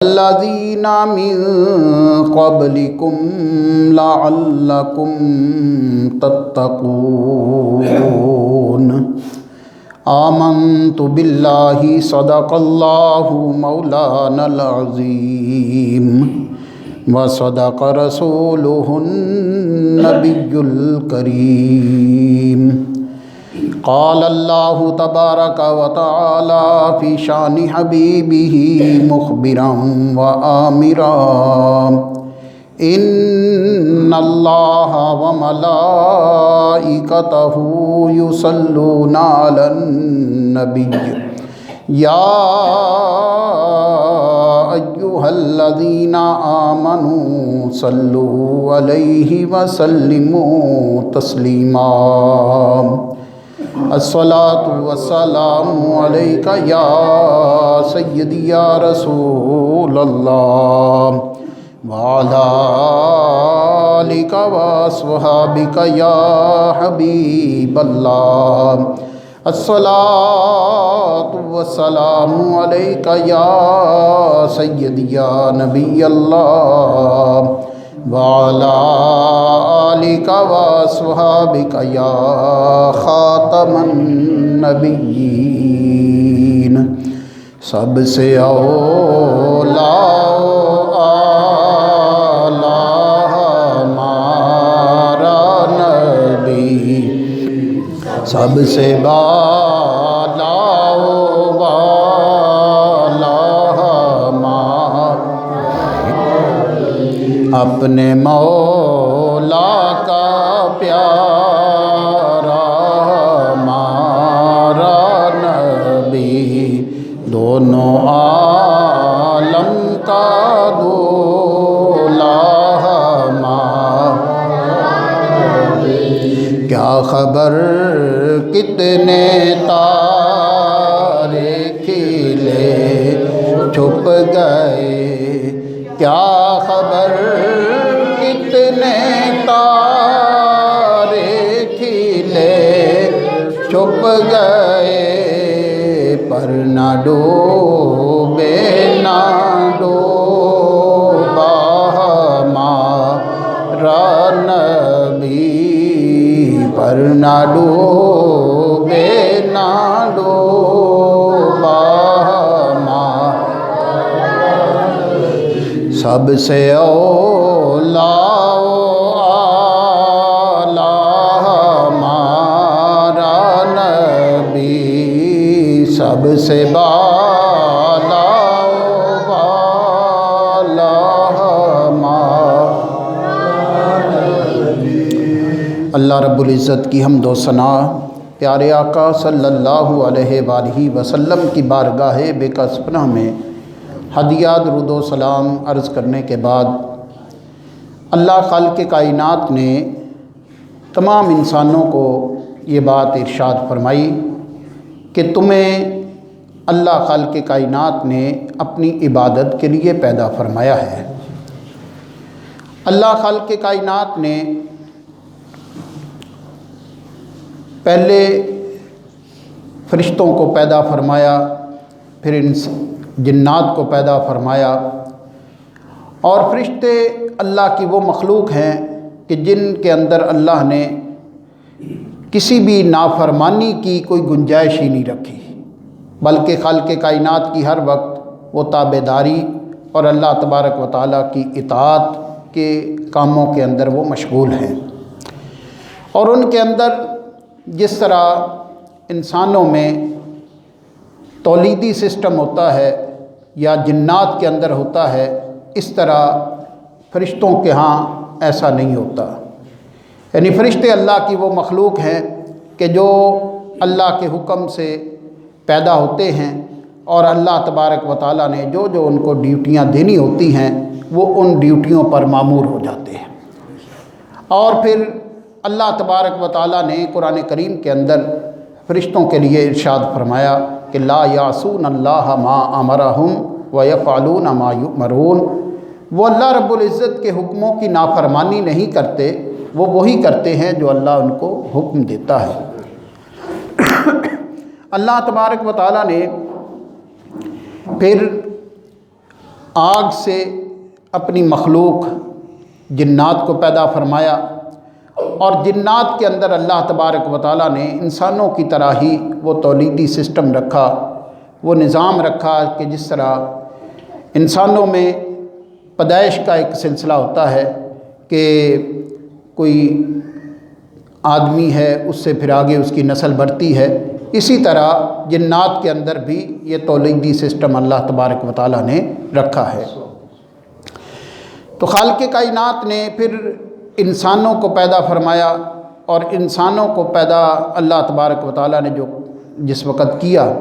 الذین من قبلکم لعلکم تتقون آمنت باللہ صدق اللہ مولانا العظیم وصدق رسولہ النبی الکریم قال اللہ تبارک و تعالی فی شان حبیبہ مخبرا و آمرا ان اللہ و ملائکتہ یصلون علی النبی یا ایہا الذین آمنوا صلوا علیہ وسلموا تسلیما الصلاۃ والسلام علیک یا سیدی یا رسول اللہ وعلی آلک واصحابک یا حبیب اللہ الصلاۃ والسلام علیک یا سیدی یا نبی اللہ وعلی آلک واصحابک یا خاتم النبیین سب سے اولا ہمارا نبی سب سے بالا اپنے مولا کا پیارا ہمارا نبی دونوں عالم کا دولا ہمارا کیا خبر کتنے تارے کھلے چھپ گئے کیا خبر کتنے تارے کھلے چھپ گئے پر نہ ڈوبے نہ ڈوبا ہمارا نبی پر نہ ڈوبے نہ ڈوبا سب سے اولا ہمارا نبی سب سے بالا اللہ رب العزت کی حمد و ثنا پیارے آقا صلی اللہ علیہ وآلہ وسلم کی بارگاہ بے کس پناہ میں ہدیہ درود و سلام عرض کرنے کے بعد اللہ خالق کائنات نے تمام انسانوں کو یہ بات ارشاد فرمائی کہ تمہیں اللہ خالق کائنات نے اپنی عبادت کے لیے پیدا فرمایا ہے۔ اللہ خالق کائنات نے پہلے فرشتوں کو پیدا فرمایا، پھر جنات کو پیدا فرمایا، اور فرشتے اللہ کی وہ مخلوق ہیں کہ جن کے اندر اللہ نے کسی بھی نافرمانی کی کوئی گنجائش ہی نہیں رکھی، بلکہ خالق کائنات کی ہر وقت وہ تابع داری اور اللہ تبارک و تعالیٰ کی اطاعت کے کاموں کے اندر وہ مشغول ہیں۔ اور ان کے اندر جس طرح انسانوں میں تولیدی سسٹم ہوتا ہے یا جنات کے اندر ہوتا ہے، اس طرح فرشتوں کے ہاں ایسا نہیں ہوتا۔ یعنی فرشتے اللہ کی وہ مخلوق ہیں کہ جو اللہ کے حکم سے پیدا ہوتے ہیں، اور اللہ تبارک و تعالیٰ نے جو جو ان کو ڈیوٹیاں دینی ہوتی ہیں وہ ان ڈیوٹیوں پر مامور ہو جاتے ہیں۔ اور پھر اللہ تبارک و تعالیٰ نے قرآن کریم کے اندر فرشتوں کے لیے ارشاد فرمایا کہ لا یعصون اللہ ما امرہم ویفعلون ما یؤمرون، وہ اللہ رب العزت کے حکموں کی نافرمانی نہیں کرتے، وہ وہی کرتے ہیں جو اللہ ان کو حکم دیتا ہے۔ اللہ تبارک و تعالیٰ نے پھر آگ سے اپنی مخلوق جنات کو پیدا فرمایا، اور جنات کے اندر اللہ تبارک و تعالیٰ نے انسانوں کی طرح ہی وہ تولیدی سسٹم رکھا، وہ نظام رکھا کہ جس طرح انسانوں میں پیدائش کا ایک سلسلہ ہوتا ہے کہ کوئی آدمی ہے اس سے پھر آگے اس کی نسل بڑھتی ہے، اسی طرح جنات کے اندر بھی یہ تولیدی سسٹم اللہ تبارک و تعالیٰ نے رکھا ہے۔ تو خالق کائنات نے پھر انسانوں کو پیدا فرمایا، اور انسانوں کو پیدا اللہ تبارک و تعالیٰ نے جس وقت کیا،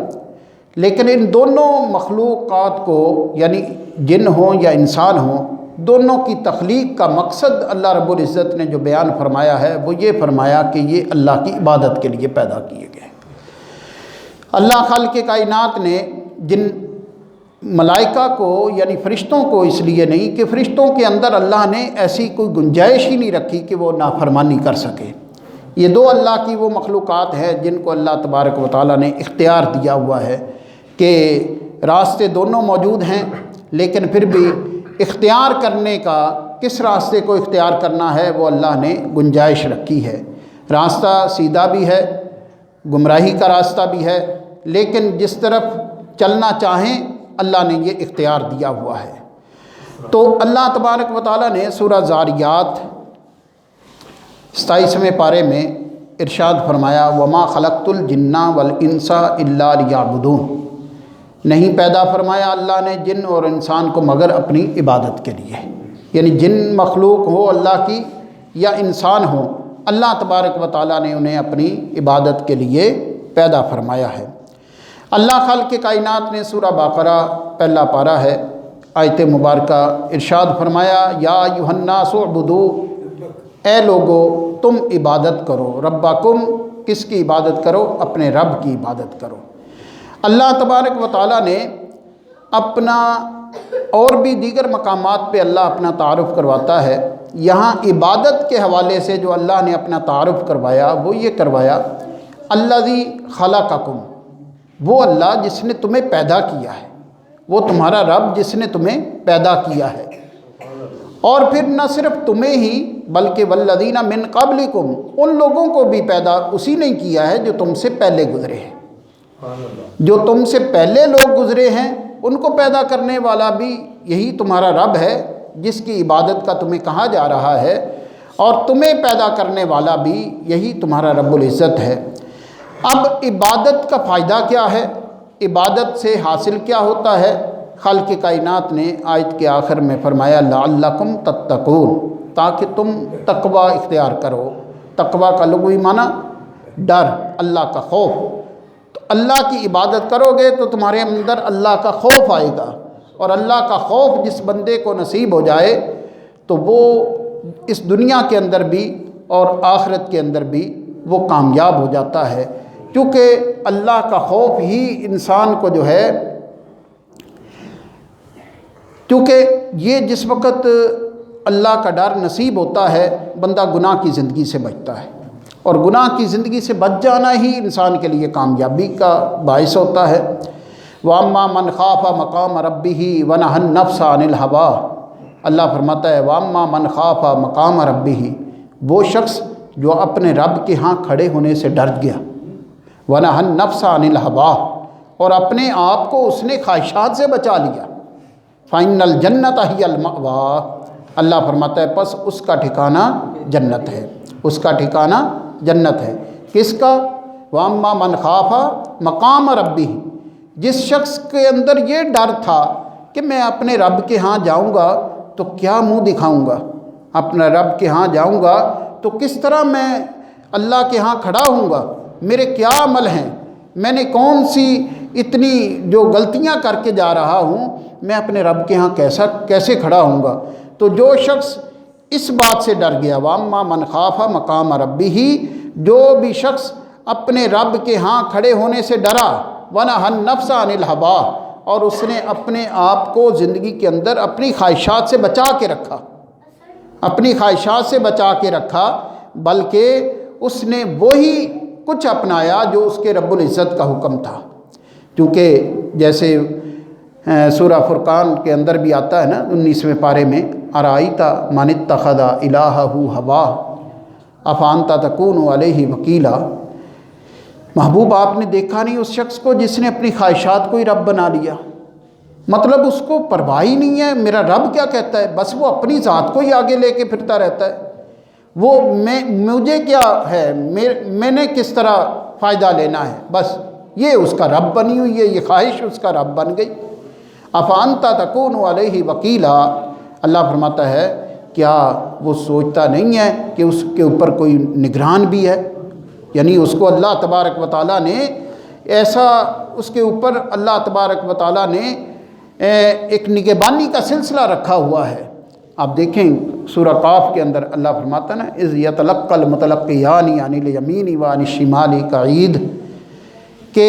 لیکن ان دونوں مخلوقات کو یعنی جن ہوں یا انسان ہوں، دونوں کی تخلیق کا مقصد اللہ رب العزت نے جو بیان فرمایا ہے وہ یہ فرمایا کہ یہ اللہ کی عبادت کے لیے پیدا کیے گئے۔ اللہ خالق کائنات نے جن ملائکہ کو یعنی فرشتوں کو اس لیے نہیں کہ فرشتوں کے اندر اللہ نے ایسی کوئی گنجائش ہی نہیں رکھی کہ وہ نافرمانی کر سکے۔ یہ دو اللہ کی وہ مخلوقات ہیں جن کو اللہ تبارک و تعالیٰ نے اختیار دیا ہوا ہے کہ راستے دونوں موجود ہیں، لیکن پھر بھی اختیار کرنے کا کس راستے کو اختیار کرنا ہے وہ اللہ نے گنجائش رکھی ہے۔ راستہ سیدھا بھی ہے، گمراہی کا راستہ بھی ہے، لیکن جس طرف چلنا چاہیں اللہ نے یہ اختیار دیا ہوا ہے۔ تو اللہ تبارک و تعالیٰ نے سورہ زاریات 27ویں پارے میں ارشاد فرمایا وما خلقت الجن والانس الا لیعبدون، نہیں پیدا فرمایا اللہ نے جن اور انسان کو مگر اپنی عبادت کے لیے، یعنی جن مخلوق ہو اللہ کی یا انسان ہو، اللہ تبارک و تعالیٰ نے انہیں اپنی عبادت کے لیے پیدا فرمایا ہے۔ اللہ خالق کائنات نے سورہ بقرہ پہلا پارہ ہے آیت مبارکہ ارشاد فرمایا یا ایھا الناس اعبدوا، اے لوگو تم عبادت کرو، ربکم، کس کی عبادت کرو؟ اپنے رب کی عبادت کرو۔ اللہ تبارک و تعالیٰ نے اپنا اور بھی دیگر مقامات پہ اللہ اپنا تعارف کرواتا ہے، یہاں عبادت کے حوالے سے جو اللہ نے اپنا تعارف کروایا وہ یہ کروایا الذی خلقکم، وہ اللہ جس نے تمہیں پیدا کیا ہے، وہ تمہارا رب جس نے تمہیں پیدا کیا ہے، اور پھر نہ صرف تمہیں ہی بلکہ والذین من قبلکم، ان لوگوں کو بھی پیدا اسی نے کیا ہے جو تم سے پہلے گزرے ہیں، جو تم سے پہلے لوگ گزرے ہیں ان کو پیدا کرنے والا بھی یہی تمہارا رب ہے جس کی عبادت کا تمہیں کہا جا رہا ہے، اور تمہیں پیدا کرنے والا بھی یہی تمہارا رب العزت ہے۔ اب عبادت کا فائدہ کیا ہے؟ عبادت سے حاصل کیا ہوتا ہے؟ خالق کائنات نے آیت کے آخر میں فرمایا لعلکم تتقون، تاکہ تم تقوی اختیار کرو۔ تقوی کا لغوی معنی ڈر، اللہ کا خوف۔ تو اللہ کی عبادت کرو گے تو تمہارے اندر اللہ کا خوف آئے گا، اور اللہ کا خوف جس بندے کو نصیب ہو جائے تو وہ اس دنیا کے اندر بھی اور آخرت کے اندر بھی وہ کامیاب ہو جاتا ہے، کیونکہ اللہ کا خوف ہی انسان کو جو ہے، کیونکہ یہ جس وقت اللہ کا ڈر نصیب ہوتا ہے بندہ گناہ کی زندگی سے بچتا ہے، اور گناہ کی زندگی سے بچ جانا ہی انسان کے لیے کامیابی کا باعث ہوتا ہے۔ وَأَمَّا مَنْ خَافَ مَقَامَ رَبِّهِ وَنَهَى النَّفْسَ عَنِ الْهَوَىٰ، اللہ فرماتا ہے وَأَمَّا مَنْ خَافَ مَقَامَ رَبِّهِ، وہ شخص جو اپنے رب کے ہاں کھڑے ہونے سے ڈر گیا، وَنَهَى النَّفْسَ عَنِ الْهَوَىٰ، اور اپنے آپ کو اس نے خواہشات سے بچا لیا، فَإِنَّ الْجَنَّةَ هِيَ الْمَأْوَىٰ، اللہ فرماتا ہے پس اس کا ٹھکانہ جنت ہے، اس کا ٹھکانہ جنت ہے۔ کس کا؟ وَأَمَّا مَنْ خَافَ مَقَامَ رَبِّهِ، جس شخص کے اندر یہ ڈر تھا کہ میں اپنے رب کے ہاں جاؤں گا تو کیا منہ دکھاؤں گا، اپنے رب کے ہاں جاؤں گا تو کس طرح میں اللہ کے ہاں کھڑا ہوں گا، میرے کیا عمل ہیں، میں نے کون سی اتنی جو غلطیاں کر کے جا رہا ہوں، میں اپنے رب کے ہاں کیسے کھڑا ہوں گا۔ تو جو شخص اس بات سے ڈر گیا، وَأَمَّا مَنْ خَافَ مَقَامَ رَبِّهِ، جو بھی شخص اپنے رب کے ہاں کھڑے ہونے سے ڈرا، وَنَهَى النَّفْسَ عَنِ الْهَوَىٰ، اور اس نے اپنے آپ کو زندگی کے اندر اپنی خواہشات سے بچا کے رکھا، اپنی خواہشات سے بچا کے رکھا، بلکہ اس نے وہی کچھ اپنایا جو اس کے رب العزت کا حکم تھا، کیونکہ جیسے سورہ فرقان کے اندر بھی آتا ہے نا 19ویں پارے میں، ارائیتا من اتخذ الہہ ہواہ افانتا تکون علیہ وکیلا۔ محبوب آپ نے دیکھا نہیں اس شخص کو جس نے اپنی خواہشات کو ہی رب بنا لیا، مطلب اس کو پرواہ ہی نہیں ہے میرا رب کیا کہتا ہے، بس وہ اپنی ذات کو ہی آگے لے کے پھرتا رہتا ہے، وہ مجھے کیا ہے، میں نے کس طرح فائدہ لینا ہے، بس یہ اس کا رب بنی ہوئی ہے، یہ خواہش اس کا رب بن گئی۔ افانتا تکون علیہ وکیلا، اللہ فرماتا ہے کیا وہ سوچتا نہیں ہے کہ اس کے اوپر کوئی نگران بھی ہے، یعنی اس کو اللہ تبارک و تعالیٰ نے ایسا، اس کے اوپر اللہ تبارک و تعالیٰ نے ایک نگہبانی کا سلسلہ رکھا ہوا ہے۔ آپ دیکھیں سورہ قاف کے اندر اللہ فرماتا ہے نا اذ یتلقی المتلقیان عن الیمین وعن الشمال قعید، کہ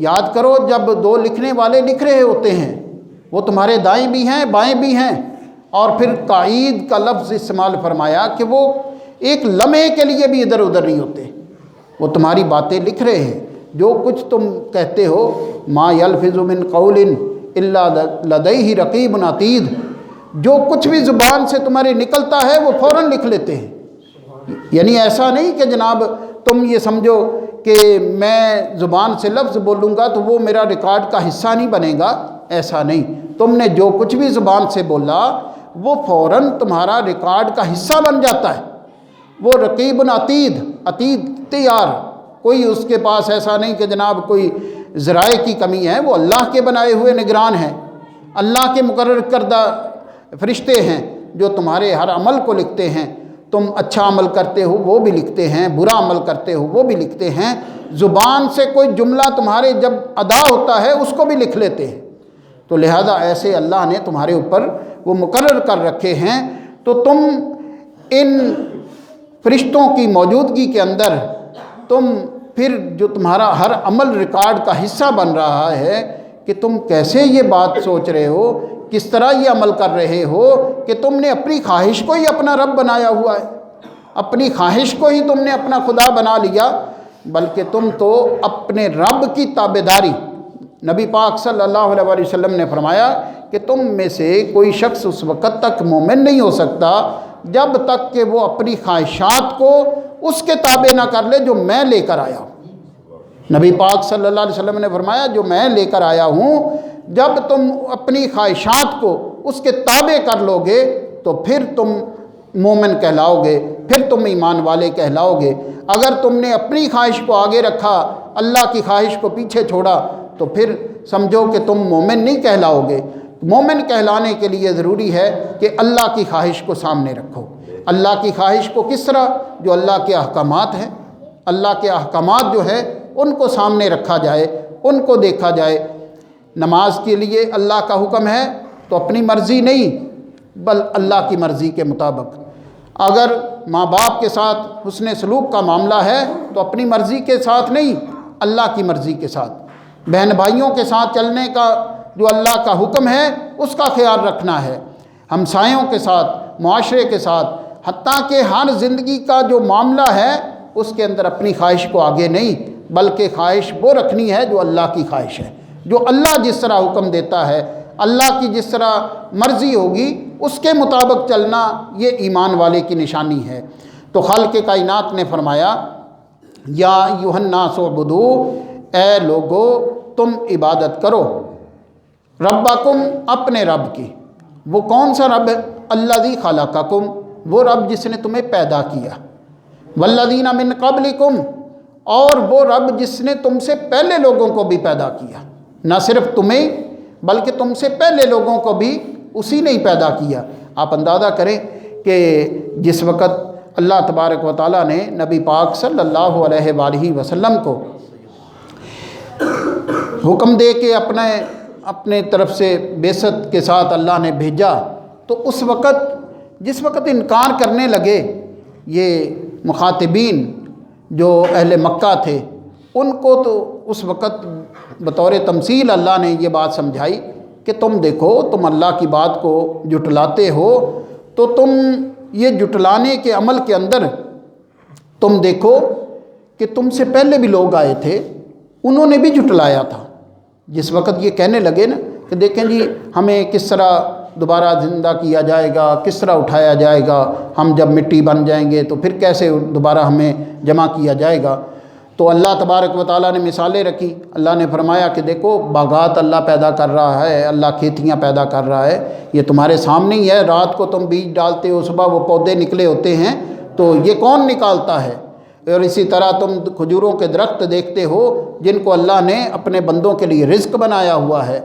یاد کرو جب دو لکھنے والے لکھ رہے ہوتے ہیں، وہ تمہارے دائیں بھی ہیں بائیں بھی ہیں، اور پھر قعید کا لفظ استعمال فرمایا کہ وہ ایک لمحے کے لیے بھی ادھر ادھر نہیں ہوتے، وہ تمہاری باتیں لکھ رہے ہیں، جو کچھ تم کہتے ہو، ما یلفظ من قول الا لدیہ رقیب عتید، جو کچھ بھی زبان سے تمہارے نکلتا ہے وہ فوراً لکھ لیتے ہیں۔ یعنی ایسا نہیں کہ جناب تم یہ سمجھو کہ میں زبان سے لفظ بولوں گا تو وہ میرا ریکارڈ کا حصہ نہیں بنے گا، ایسا نہیں، تم نے جو کچھ بھی زبان سے بولا وہ فوراً تمہارا ریکارڈ کا حصہ بن جاتا ہے۔ وہ رقیب عتید، عتید تیار، کوئی اس کے پاس ایسا نہیں کہ جناب کوئی ذرائع کی کمی ہے، وہ اللہ کے بنائے ہوئے نگران ہیں، اللہ کے مقرر کردہ فرشتے ہیں جو تمہارے ہر عمل کو لکھتے ہیں، تم اچھا عمل کرتے ہو وہ بھی لکھتے ہیں، برا عمل کرتے ہو وہ بھی لکھتے ہیں، زبان سے کوئی جملہ تمہارے جب ادا ہوتا ہے اس کو بھی لکھ لیتے ہیں، تو لہذا ایسے اللہ نے تمہارے اوپر وہ مقرر کر رکھے ہیں، تو تم ان فرشتوں کی موجودگی کے اندر تم پھر جو تمہارا ہر عمل ریکارڈ کا حصہ بن رہا ہے کہ تم کیسے یہ بات سوچ رہے ہو، کس طرح یہ عمل کر رہے ہو کہ تم نے اپنی خواہش کو ہی اپنا رب بنایا ہوا ہے، اپنی خواہش کو ہی تم نے اپنا خدا بنا لیا، بلکہ تم تو اپنے رب کی تابعداری، نبی پاک صلی اللہ علیہ وسلم نے فرمایا کہ تم میں سے کوئی شخص اس وقت تک مومن نہیں ہو سکتا جب تک کہ وہ اپنی خواہشات کو اس کے تابع نہ کر لے جو میں لے کر آیا ہوں۔ نبی پاک صلی اللہ علیہ وسلم نے فرمایا جو میں لے کر آیا ہوں، جب تم اپنی خواہشات کو اس کے تابع کر لو گے تو پھر تم مومن کہلاؤ گے، پھر تم ایمان والے کہلاؤ گے۔ اگر تم نے اپنی خواہش کو آگے رکھا، اللہ کی خواہش کو پیچھے چھوڑا، تو پھر سمجھو کہ تم مومن نہیں کہلاؤ گے۔ مومن کہلانے کے لیے ضروری ہے کہ اللہ کی خواہش کو سامنے رکھو۔ اللہ کی خواہش کو کس طرح؟ جو اللہ کے احکامات ہیں، اللہ کے احکامات جو ہے ان کو سامنے رکھا جائے، ان کو دیکھا جائے۔ نماز کے لیے اللہ کا حکم ہے تو اپنی مرضی نہیں بل اللہ کی مرضی کے مطابق۔ اگر ماں باپ کے ساتھ حسن سلوک کا معاملہ ہے تو اپنی مرضی کے ساتھ نہیں، اللہ کی مرضی کے ساتھ۔ بہن بھائیوں کے ساتھ چلنے کا جو اللہ کا حکم ہے اس کا خیال رکھنا ہے، ہمسایوں کے ساتھ، معاشرے کے ساتھ، حتیٰ کہ ہر زندگی کا جو معاملہ ہے اس کے اندر اپنی خواہش کو آگے نہیں بلکہ خواہش وہ رکھنی ہے جو اللہ کی خواہش ہے، جو اللہ جس طرح حکم دیتا ہے، اللہ کی جس طرح مرضی ہوگی اس کے مطابق چلنا، یہ ایمان والے کی نشانی ہے۔ تو خالق کائنات نے فرمایا یا ایھا الناس اعبدوا، اے لوگو تم عبادت کرو، ربکم اپنے رب کی۔ وہ کون سا رب ہے؟ الذی خلقکم، وہ رب جس نے تمہیں پیدا کیا، والذین من قبلکم، اور وہ رب جس نے تم سے پہلے لوگوں کو بھی پیدا کیا، نہ صرف تمہیں بلکہ تم سے پہلے لوگوں کو بھی اسی نے ہی پیدا کیا۔ آپ اندازہ کریں کہ جس وقت اللہ تبارک و تعالیٰ نے نبی پاک صلی اللہ علیہ وآلہ وسلم کو حکم دے کے اپنے طرف سے بعثت کے ساتھ اللہ نے بھیجا، تو اس وقت جس وقت انکار کرنے لگے یہ مخاطبین جو اہل مکہ تھے، ان کو تو اس وقت بطور تمثیل اللہ نے یہ بات سمجھائی کہ تم دیکھو تم اللہ کی بات کو جھٹلاتے ہو، تو تم یہ جھٹلانے کے عمل کے اندر تم دیکھو کہ تم سے پہلے بھی لوگ آئے تھے، انہوں نے بھی جھٹلایا تھا۔ جس وقت یہ کہنے لگے نا کہ دیکھیں جی ہمیں کس طرح دوبارہ زندہ کیا جائے گا، کس طرح اٹھایا جائے گا، ہم جب مٹی بن جائیں گے تو پھر کیسے دوبارہ ہمیں جمع کیا جائے گا۔ تو اللہ تبارک و تعالیٰ نے مثالیں رکھی۔ اللہ نے فرمایا کہ دیکھو باغات اللہ پیدا کر رہا ہے، اللہ کھیتیاں پیدا کر رہا ہے، یہ تمہارے سامنے ہی ہے۔ رات کو تم بیج ڈالتے ہو، صبح وہ پودے نکلے ہوتے ہیں، تو یہ کون نکالتا ہے؟ اور اسی طرح تم کھجوروں کے درخت دیکھتے ہو جن کو اللہ نے اپنے بندوں کے لیے رزق بنایا ہوا ہے۔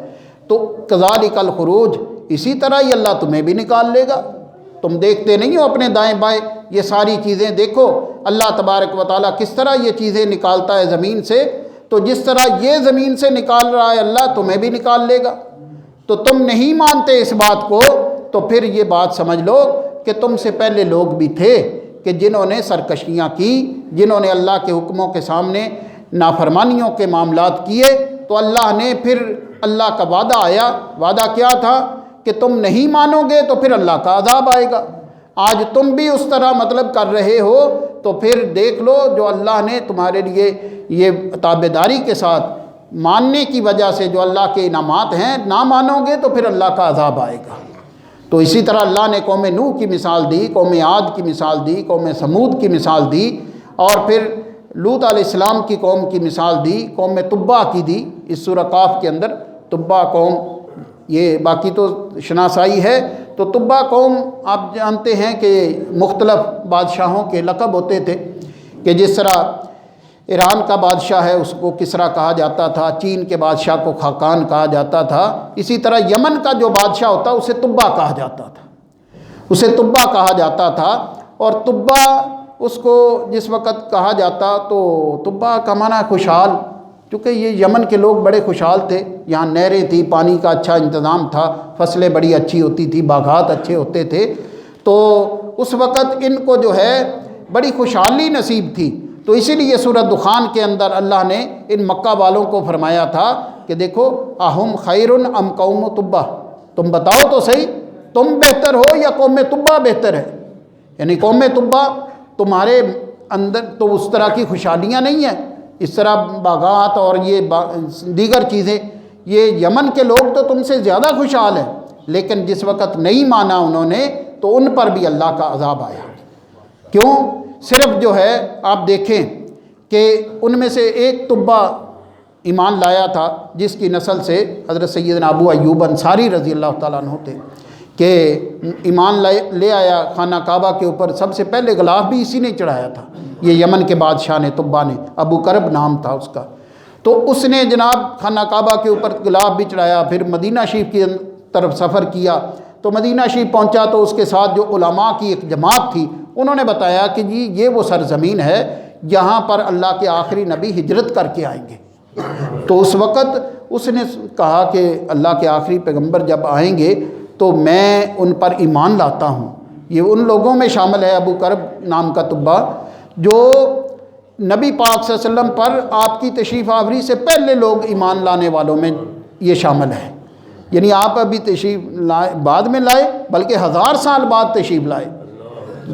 تو کذالک الخروج، اسی طرح ہی اللہ تمہیں بھی نکال لے گا۔ تم دیکھتے نہیں ہو اپنے دائیں بائیں یہ ساری چیزیں؟ دیکھو اللہ تبارک و تعالیٰ کس طرح یہ چیزیں نکالتا ہے زمین سے، تو جس طرح یہ زمین سے نکال رہا ہے اللہ تمہیں بھی نکال لے گا۔ تو تم نہیں مانتے اس بات کو، تو پھر یہ بات سمجھ لو کہ تم سے پہلے لوگ بھی تھے کہ جنہوں نے سرکشیاں کی، جنہوں نے اللہ کے حکموں کے سامنے نافرمانیوں کے معاملات کیے، تو اللہ نے پھر اللہ کا وعدہ آیا۔ وعدہ کیا تھا؟ کہ تم نہیں مانو گے تو پھر اللہ کا عذاب آئے گا۔ آج تم بھی اس طرح مطلب کر رہے ہو، تو پھر دیکھ لو جو اللہ نے تمہارے لیے یہ تابعداری کے ساتھ ماننے کی وجہ سے جو اللہ کے انعامات ہیں، نہ مانو گے تو پھر اللہ کا عذاب آئے گا۔ تو اسی طرح اللہ نے قوم نوح کی مثال دی، قوم عاد کی مثال دی، قوم سمود کی مثال دی، اور پھر لوط علیہ السلام کی قوم کی مثال دی، قوم تبع کی دی اس سورہ قاف کے اندر۔ تبع قوم یہ باقی تو شناسائی ہے، تو تبع قوم آپ جانتے ہیں کہ مختلف بادشاہوں کے لقب ہوتے تھے، کہ جس طرح ایران کا بادشاہ ہے اس کو کسریٰ کہا جاتا تھا، چین کے بادشاہ کو خاقان کہا جاتا تھا، اسی طرح یمن کا جو بادشاہ ہوتا اسے تبع کہا جاتا تھا، اسے تبع کہا جاتا تھا۔ اور تبع اس کو جس وقت کہا جاتا تو تبع کا معنی خوشحال، کیونکہ یہ یمن کے لوگ بڑے خوشحال تھے، یہاں نہریں تھیں، پانی کا اچھا انتظام تھا، فصلیں بڑی اچھی ہوتی تھی، باغات اچھے ہوتے تھے، تو اس وقت ان کو جو ہے بڑی خوشحالی نصیب تھی۔ تو اسی لیے سورہ دخان کے اندر اللہ نے ان مکہ والوں کو فرمایا تھا کہ دیکھو اہم خیر ام قوم تبع، تم بتاؤ تو صحیح تم بہتر ہو یا قوم تبع بہتر ہے؟ یعنی قوم تبع تمہارے اندر تو اس طرح کی خوشحالیاں نہیں ہیں، اس طرح باغات اور یہ دیگر چیزیں، یہ یمن کے لوگ تو تم سے زیادہ خوشحال ہیں، لیکن جس وقت نہیں مانا انہوں نے تو ان پر بھی اللہ کا عذاب آیا۔ کیوں؟ صرف جو ہے آپ دیکھیں کہ ان میں سے ایک تبع ایمان لایا تھا جس کی نسل سے حضرت سیدنا ابو ایوب انصاری رضی اللہ تعالیٰ عنہ تھے، کہ ایمان لے آیا خانہ کعبہ کے اوپر، سب سے پہلے غلاف بھی اسی نے چڑھایا تھا، یہ یمن کے بادشاہ نے، تبع نے، ابو کرب نام تھا اس کا۔ تو اس نے جناب خانہ کعبہ کے اوپر غلاف بھی چڑھایا، پھر مدینہ شریف کی طرف سفر کیا، تو مدینہ شریف پہنچا تو اس کے ساتھ جو علماء کی ایک جماعت تھی انہوں نے بتایا کہ جی یہ وہ سرزمین ہے جہاں پر اللہ کے آخری نبی ہجرت کر کے آئیں گے۔ تو اس وقت اس نے کہا کہ اللہ کے آخری پیغمبر جب آئیں گے تو میں ان پر ایمان لاتا ہوں۔ یہ ان لوگوں میں شامل ہے ابو کرب نام کا تبع جو نبی پاک صلی اللہ علیہ وسلم پر آپ کی تشریف آوری سے پہلے لوگ ایمان لانے والوں میں یہ شامل ہے۔ یعنی آپ ابھی تشریف لائے بعد میں لائے، بلکہ 1000 سال بعد تشریف لائے،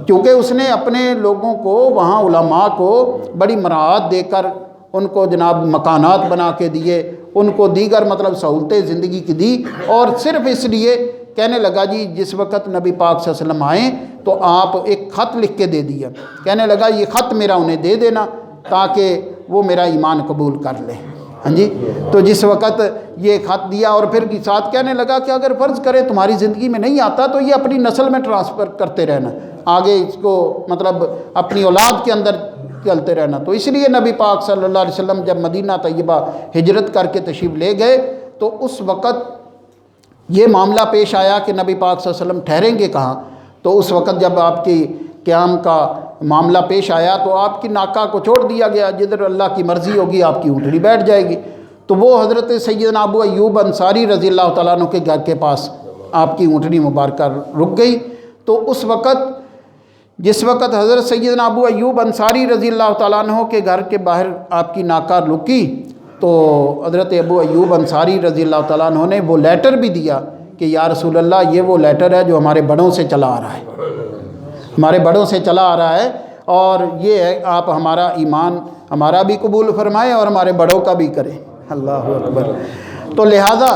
کیونکہ اس نے اپنے لوگوں کو وہاں علماء کو بڑی مراعات دے کر ان کو جناب مکانات بنا کے دیے، ان کو دیگر مطلب سہولتیں زندگی کی دی، اور صرف اس لیے کہنے لگا جی جس وقت نبی پاک صلی اللہ علیہ وسلم آئیں تو آپ ایک خط لکھ کے دے دیا، کہنے لگا یہ خط میرا انہیں دے دینا تاکہ وہ میرا ایمان قبول کر لیں۔ ہاں جی، تو جس وقت یہ خط دیا اور پھر ساتھ کہنے لگا کہ اگر فرض کرے تمہاری زندگی میں نہیں آتا تو یہ اپنی نسل میں ٹرانسفر کرتے رہنا، آگے اس کو مطلب اپنی اولاد کے اندر چلتے رہنا۔ تو اس لیے نبی پاک صلی اللہ علیہ وسلم جب مدینہ طیبہ ہجرت کر کے تشریف لے گئے تو اس وقت یہ معاملہ پیش آیا کہ نبی پاک صلی اللہ علیہ وسلم ٹھہریں گے کہاں؟ تو اس وقت جب آپ کی قیام کا معاملہ پیش آیا تو آپ کی ناکہ کو چھوڑ دیا گیا، جدھر اللہ کی مرضی ہوگی آپ کی اونٹنی بیٹھ جائے گی۔ تو وہ حضرت سیدنا ابو ایوب انصاری رضی اللہ تعالیٰ عنہ کے گھر کے پاس آپ کی اونٹنی مبارکہ رک گئی۔ تو اس وقت جس وقت حضرت سیدنا ابو ایوب انصاری رضی اللہ تعالیٰ عنہ کے گھر کے باہر آپ کی ناکہ رکی تو حضرت ابو ایوب انصاری رضی اللہ تعالیٰ عنہ نے وہ لیٹر بھی دیا کہ یا رسول اللہ یہ وہ لیٹر ہے جو ہمارے بڑوں سے چلا آ رہا ہے، ہمارے بڑوں سے چلا آ رہا ہے، اور یہ ہے آپ ہمارا ایمان ہمارا بھی قبول فرمائیں اور ہمارے بڑوں کا بھی کریں۔ اللہ اکبر۔ تو لہٰذا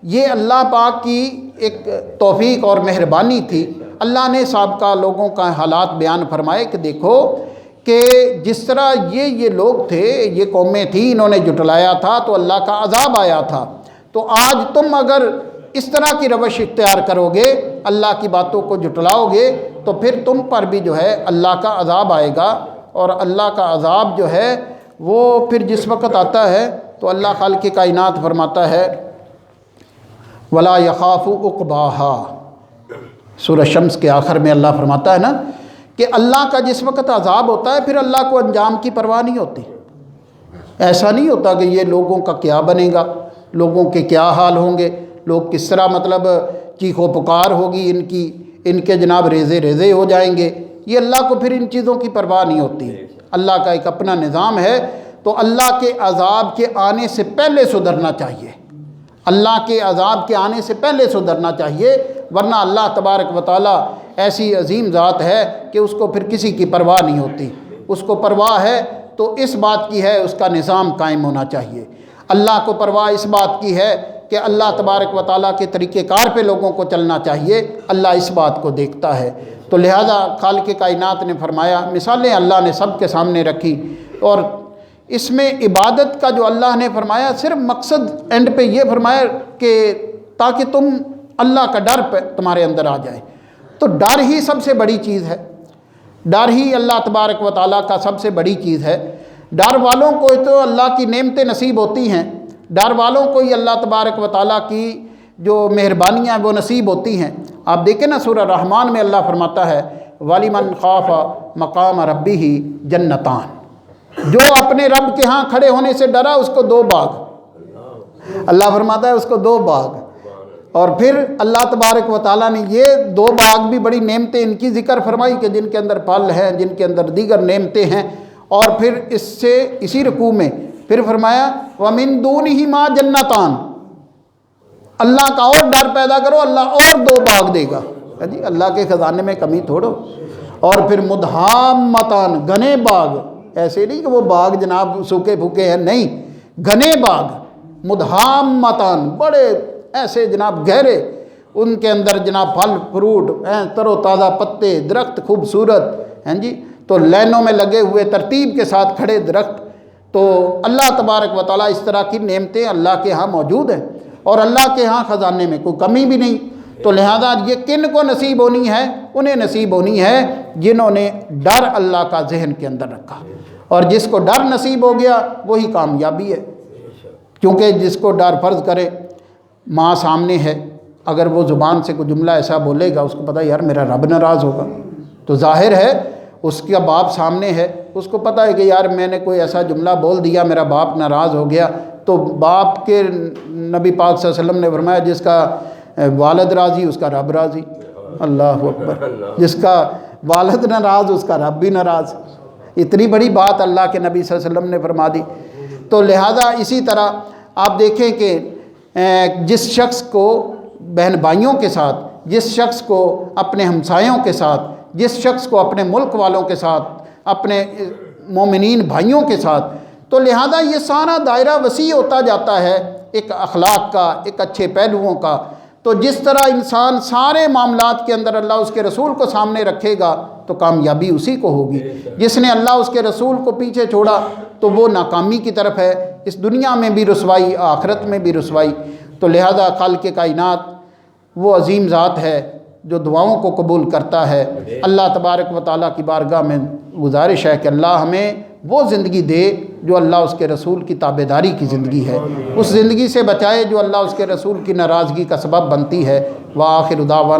یہ اللہ پاک کی ایک توفیق اور مہربانی تھی۔ اللہ نے سابقہ لوگوں کا حالات بیان فرمائے کہ دیکھو کہ جس طرح یہ لوگ تھے، یہ قومیں تھیں، انہوں نے جھٹلایا تھا تو اللہ کا عذاب آیا تھا۔ تو آج تم اگر اس طرح کی روش اختیار کرو گے، اللہ کی باتوں کو جھٹلاؤ گے، تو پھر تم پر بھی جو ہے اللہ کا عذاب آئے گا۔ اور اللہ کا عذاب جو ہے وہ پھر جس وقت آتا ہے تو اللہ خالق کائنات فرماتا ہے وَلَا يَخَافُ عُقْبَاهَا، سورہ شمس کے آخر میں اللہ فرماتا ہے نا کہ اللہ کا جس وقت عذاب ہوتا ہے پھر اللہ کو انجام کی پرواہ نہیں ہوتی۔ ایسا نہیں ہوتا کہ یہ لوگوں کا کیا بنے گا، لوگوں کے کیا حال ہوں گے، لوگ کس طرح مطلب چیخ و پکار ہوگی ان کے جناب ریزے ریزے ہو جائیں گے۔ یہ اللہ کو پھر ان چیزوں کی پرواہ نہیں ہوتی۔ اللہ کا ایک اپنا نظام ہے، تو اللہ کے عذاب کے آنے سے پہلے سدھرنا چاہیے، اللہ کے عذاب کے آنے سے پہلے سدھرنا چاہیے، ورنہ اللہ تبارک و تعالیٰ ایسی عظیم ذات ہے کہ اس کو پھر کسی کی پرواہ نہیں ہوتی۔ اس کو پرواہ ہے تو اس بات کی ہے اس کا نظام قائم ہونا چاہیے۔ اللہ کو پرواہ اس بات کی ہے کہ اللہ تبارک و تعالیٰ کے طریقہ کار پہ لوگوں کو چلنا چاہیے، اللہ اس بات کو دیکھتا ہے۔ تو لہذا خالق کائنات نے فرمایا، مثالیں اللہ نے سب کے سامنے رکھی، اور اس میں عبادت کا جو اللہ نے فرمایا صرف مقصد اینڈ پہ یہ فرمایا کہ تاکہ تم اللہ کا ڈر پہ تمہارے اندر آ جائے۔ تو ڈر ہی سب سے بڑی چیز ہے، ڈر ہی اللہ تبارک و تعالیٰ کا سب سے بڑی چیز ہے۔ ڈر والوں کو تو اللہ کی نعمتیں نصیب ہوتی ہیں، ڈر والوں کو ہی اللہ تبارک و تعالیٰ کی جو مہربانیاں وہ نصیب ہوتی ہیں۔ آپ دیکھیں نا سورہ رحمان میں اللہ فرماتا ہے وَلِمَنْ خَافَ مَقَامَ رَبِّهِ جَنَّتَانِ، جو اپنے رب کے ہاں کھڑے ہونے سے ڈرا اس کو 2 باغ، اللہ فرماتا ہے اس کو 2 باغ۔ اور پھر اللہ تبارک و تعالیٰ نے یہ 2 باغ بھی بڑی نعمتیں ان کی ذکر فرمائی کہ جن کے اندر پھل ہیں، جن کے اندر دیگر نعمتیں ہیں۔ اور پھر اس سے اسی رکوع میں پھر فرمایا وَمِن دُونِهِمَا جَنَّتَانِ، اللہ کا اور ڈر پیدا کرو، اللہ اور 2 باغ دے گا۔ جی اللہ کے خزانے میں کمی تھوڑو۔ اور پھر مدھامتان، گھنے باغ، ایسے نہیں کہ وہ باغ جناب سوکھے پھوکے ہیں، نہیں، گھنے باغ، مدھامتان، بڑے ایسے جناب گہرے، ان کے اندر جناب پھل فروٹ ہیں، تر و تازہ پتے، درخت خوبصورت ہیں جی، تو لائنوں میں لگے ہوئے ترتیب کے ساتھ کھڑے درخت۔ تو اللہ تبارک و تعالیٰ اس طرح کی نعمتیں اللہ کے ہاں موجود ہیں، اور اللہ کے ہاں خزانے میں کوئی کمی بھی نہیں۔ تو لہذا یہ کن کو نصیب ہونی ہے؟ انہیں نصیب ہونی ہے جنہوں نے ڈر اللہ کا ذہن کے اندر رکھا، اور جس کو ڈر نصیب ہو گیا وہی کامیابی ہے۔ کیونکہ جس کو ڈر فرض کرے ماں سامنے ہے، اگر وہ زبان سے کوئی جملہ ایسا بولے گا، اس کو پتہ ہے یار میرا رب ناراض ہوگا، تو ظاہر ہے اس کا باپ سامنے ہے، اس کو پتہ ہے کہ یار میں نے کوئی ایسا جملہ بول دیا میرا باپ ناراض ہو گیا۔ تو باپ کے نبی پاک صلی اللہ علیہ وسلم نے فرمایا جس کا والد راضی اس کا رب راضی، اللہ اکبر، جس کا والد ناراض اس کا رب بھی ناراض۔ اتنی بڑی بات اللہ کے نبی صلی اللہ علیہ وسلم نے فرما دی۔ تو لہٰذا اسی طرح آپ دیکھیں کہ جس شخص کو بہن بھائیوں کے ساتھ، جس شخص کو اپنے ہمسایوں کے ساتھ، جس شخص کو اپنے ملک والوں کے ساتھ، اپنے مومنین بھائیوں کے ساتھ، تو لہذا یہ سارا دائرہ وسیع ہوتا جاتا ہے ایک اخلاق کا، ایک اچھے پہلوؤں کا۔ تو جس طرح انسان سارے معاملات کے اندر اللہ اس کے رسول کو سامنے رکھے گا تو کامیابی اسی کو ہوگی۔ جس نے اللہ اس کے رسول کو پیچھے چھوڑا تو وہ ناکامی کی طرف ہے، اس دنیا میں بھی رسوائی، آخرت میں بھی رسوائی۔ تو لہذا خالق کائنات وہ عظیم ذات ہے جو دعاؤں کو قبول کرتا ہے۔ اللہ تبارک و تعالیٰ کی بارگاہ میں گزارش ہے کہ اللہ ہمیں وہ زندگی دے جو اللہ اس کے رسول کی تابعداری کی زندگی ہے، اس زندگی سے بچائے جو اللہ اس کے رسول کی ناراضگی کا سبب بنتی ہے۔ وآخر دعوانا